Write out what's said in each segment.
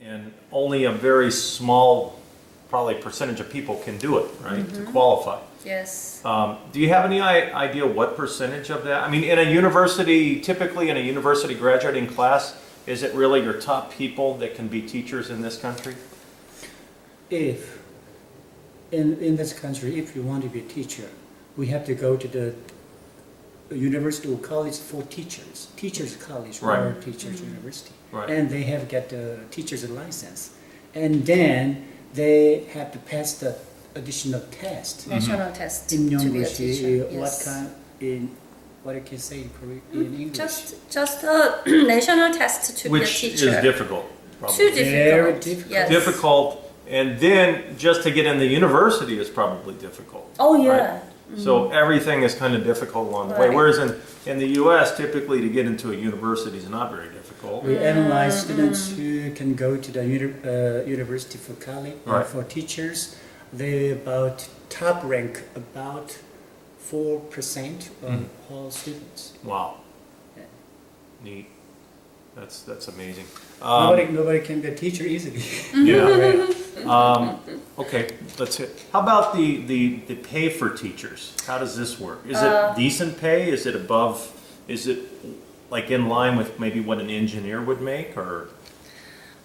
And only a very small, probably percentage of people can do it, right, to qualify. Yes. Do you have any idea what percentage of that? I mean, in a university, typically in a university graduating class, is it really your top people that can be teachers in this country? If in this country, if you want to be a teacher, we have to go to the university or college for teachers college or Right. teachers university, Right. and they have get the teacher's license, and then they have to pass the additional test National test in to be a English. teacher. What Yes. kind in what I can say in Korean in English? Just a national test to Which be a teacher. is difficult, probably. Too difficult. Very difficult. Yes. Difficult, and then just to get in the university is probably difficult. Oh yeah. Right? So everything is kind of difficult along the way. Right. Whereas in the U.S., typically to get into a university is not very difficult. We analyze students who can go to the university for college Right. for teachers. They about top rank about 4% of all students. Wow. Yeah. Neat. That's amazing. Nobody can be a teacher easily. Yeah. Okay, let's hit. How about the pay for teachers? How does this work? Is it decent pay? Is it above? Is it like in line with maybe what an engineer would make, or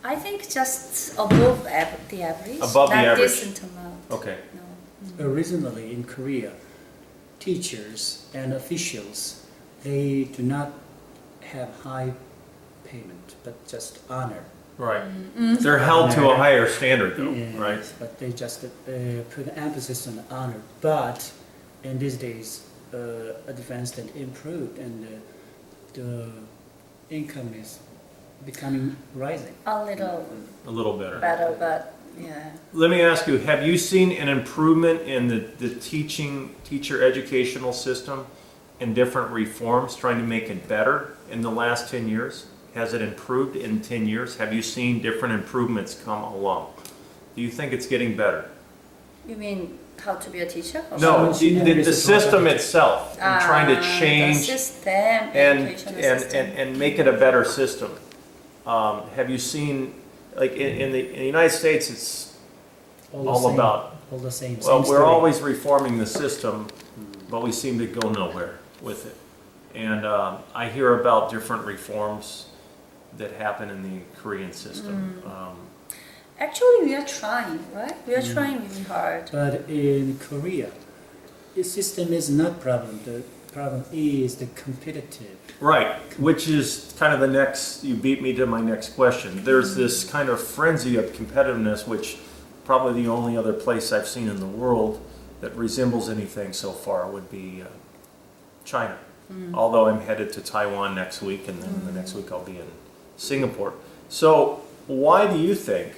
I think just above the average. Above the not average. decent amount. okay? No. Originally in Korea, teachers and officials, they do not have high payment, but just honor. Right. They're held to a higher standard, though, Yes, right? but they just put emphasis on honor. But in these days, advanced and improved, and the income is becoming rising. A little A little better. better, but yeah. Let me ask you: have you seen an improvement in the teacher educational system in different reforms, trying to make it better in the last 10 years? Has it improved in 10 years? Have you seen different improvements come along? Do you think it's getting better? You mean how to be a teacher? Or No, So- the system itself, and trying to The change system, and, educational system. and make it a better system. Have you seen, like in the United States, it's all same, about, all the same. well, same we're story. always reforming the system, but we seem to go nowhere with it. And I hear about different reforms that happen in the Korean system. Actually, we are trying, right? We are trying really hard. But in Korea, the system is not problem. The problem is the competitive. Right, which is kind of the next, you beat me to my next question. There's this kind of frenzy of competitiveness, which probably the only other place I've seen in the world that resembles anything so far would be China. Although I'm headed to Taiwan next week, and then the next week I'll be in Singapore. So why do you think,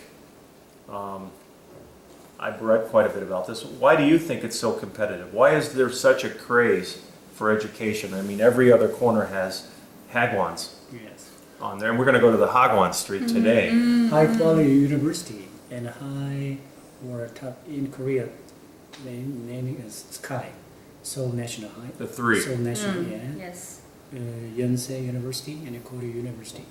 I've read quite a bit about this, why do you think it's so competitive? Why is there such a craze for education? I mean, every other corner has Hagwons Yes. on there, and we're going to go to the Hagwon Street today. High quality university and high or top in Korea, naming is Sky, Seoul National High. The three. Seoul National, yeah. Yes. Yonsei University and Korea University.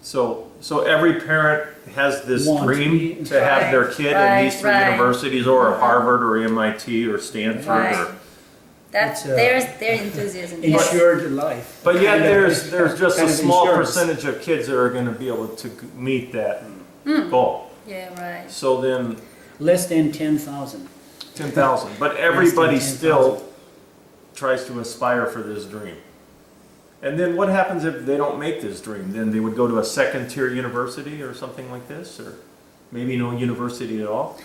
So every parent has this Want dream to be- to have their kid in these three Right. universities, or Harvard or MIT or Stanford. Right. Or, That's It's, their enthusiasm. Yes. Insured life. but yet Kind of- there's just a kind of small insurance. percentage of kids that are going to be able to meet that goal. Yeah, right. So then Less than 10,000. 10,000. But everybody 10,000. still tries to aspire for this dream. And then what happens if they don't make this dream? Then they would go to a second tier university or something like this, or maybe no university at all?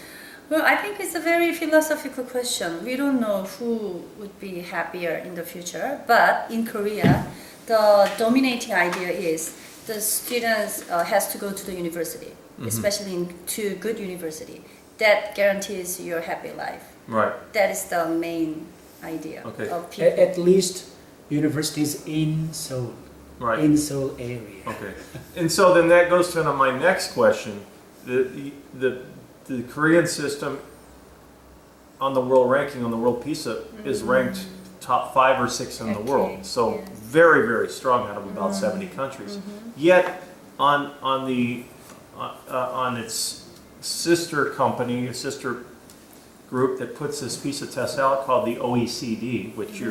Well, I think it's a very philosophical question. We don't know who would be happier in the future, but in Korea, the dominating idea is the students has to go to the university, especially to good university. That guarantees your happy life. Right. That is the main idea Okay. of people. At least universities in Seoul, Right. in Seoul area. Okay. And so then that goes to my next question. The Korean system on the world ranking, on the world PISA, is ranked top 5 or 6 in the Okay, world. So yes. very, very strong out of about 70 countries. Yet on on its sister company, a sister group that puts this piece of test out called the OECD, which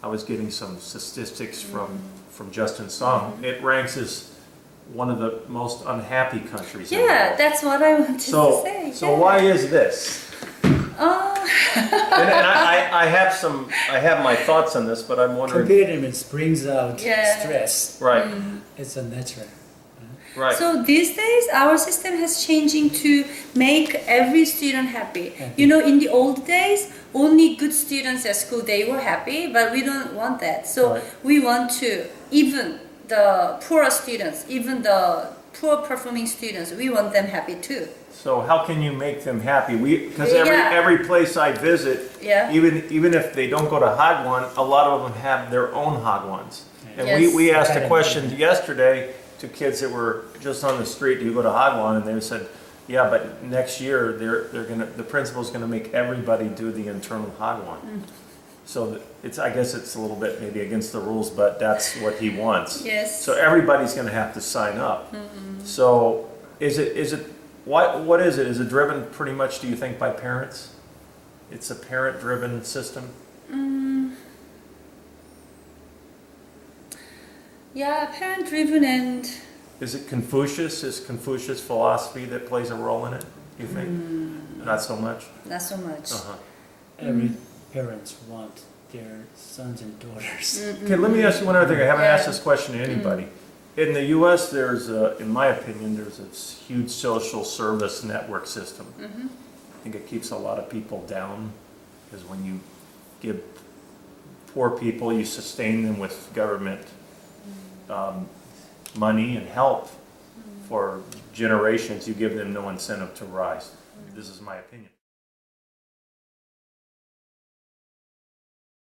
I was getting some statistics from Justin Song. It ranks as one of the most unhappy countries. in the Yeah, world. that's what I wanted to say. So why is this? And I have my thoughts on this, but I'm wondering. Competitiveness brings out Yeah. stress. Right, It's a natural. right. So these days, our system has changing to make every student happy. You know, in the old days, only good students at school, they were happy, but we don't want that. So Right. we want to, even the poorer students, even the poor performing students, we want them happy too. So how can you make them happy? Because Yeah. every place I visit, Yeah. even if they don't go to Hagwon, a lot of them have their own Hagwons. And Yes. we asked a Academy. question yesterday to kids that were just on the street, do you go to Hagwon? And they said, yeah, but next year the principal's gonna make everybody do the internal Hagwon. So I guess it's a little bit maybe against the rules, but that's what he wants. Yes. So everybody's gonna have to sign up. So is it, what is it? Is it driven pretty much, do you think, by parents? It's a parent-driven system? Yeah, parent driven and Is it Confucius? Is Confucius philosophy that plays a role in it, you think? Not so much? not so much. Uh-huh. Every parents want their sons and daughters. Okay, let me ask you one other thing. I haven't Yeah. asked this question to anybody. In the US, in my opinion, there's a huge social service network system. I think it keeps a lot of people down, because when you give poor people, you sustain them with government money and help for generations, you give them no incentive to rise. This is my opinion.